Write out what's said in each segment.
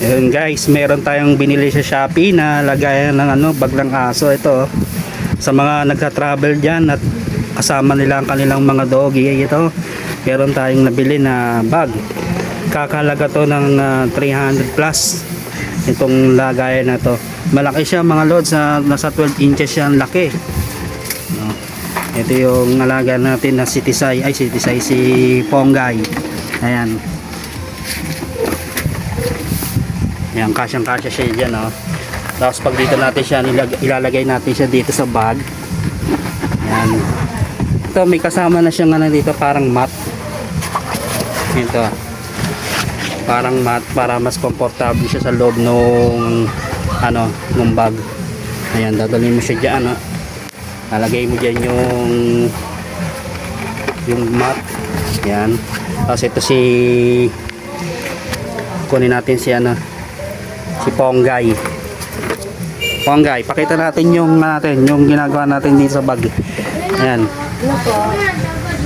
Ayun guys, meron tayong binili sa Shopee na lagayan ng bag ng aso. Ito sa mga nagka-travel diyan at kasama nila ang kanilang mga doggy. Ito, meron tayong nabili na bag. Kakalaga to ng 300 plus. Itong lagayan na to. Malaki siya mga lods, nasa 12 inches siya ang laki. No. Ito yung alaga natin na Sitisay, si Ponggay. Ayan. Ayan, kasyang-kasya siya dyan, oh. Tapos pag dito natin siya, ilalagay natin siya dito sa bag. Ayan. Ito, may kasama na siyang dito, parang mat. Ito. Parang mat, para mas komportable siya sa loob nung bag. Ayan, dadalhin mo siya dyan, oh. Lalagay mo dyan yung mat. Ayan. Tapos ito kunin natin si Ponggay. Ponggay, pakita natin yung ginagawa natin dito sa bag. Ayan.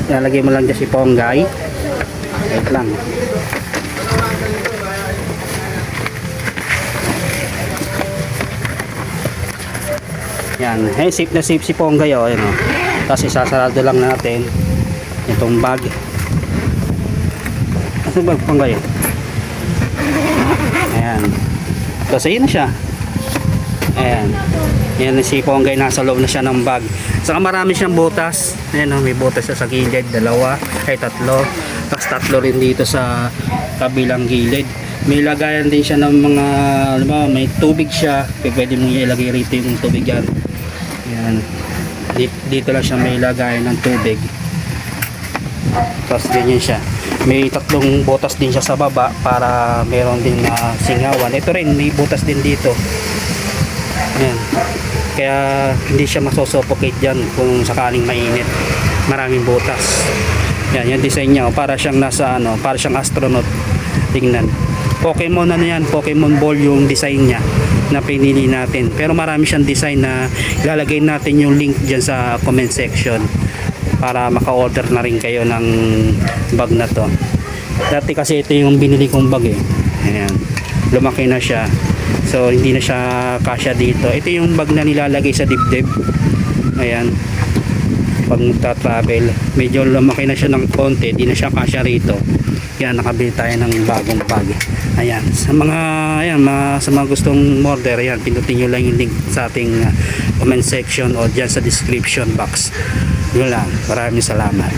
Ilalagay mo lang dyan si Ponggay. Wait lang. Yan. Hey, safe na safe si Ponggay, oh. Ayan, oh. Tapos isasarado lang natin itong bag. Ano bag, Ponggay? Ayan. Tapos ayun na siya. Ayan. Yan si Ponggay, nasa loob na siya ng bag. Saka marami siyang butas. Ayan, may butas siya sa gilid, tatlo. Tapos tatlo rin dito sa kabilang gilid. May lagayan din siya ng mga, may tubig siya. Pwede mong ilagay rito yung tubig yan. Ayan. Dito lang siya may lagayan ng tubig. Tapos ganyan siya. May tatlong butas din siya sa baba para meron din na singawan. Ito rin, may butas din dito. Ayan. Kaya hindi siya masosuffocate dyan kung sakaling mainit. Maraming butas. Yan, yung design niya, para siyang para siyang astronaut. Tingnan. Pokemon yan, Pokemon Ball yung design niya na pinili natin. Pero marami siyang design na ilalagay natin yung link dyan sa comment section para maka-order na rin kayo ng bag na to. Dati kasi ito yung binili kong bag, eh. Ayan. Lumaki na siya. So hindi na siya kasya dito. Ito yung bag na nilalagay sa dibdib. Ayan. Pag magta-travel, medyo lumaki na siya ng konti, hindi na siya kasya rito. Yan, nakabili tayo ng bagong bag. Ayan, sa mga gustong order, ayan, pindutin nyo lang yung link sa ating comment section o dyan sa description box. Yun lang, maraming salamat.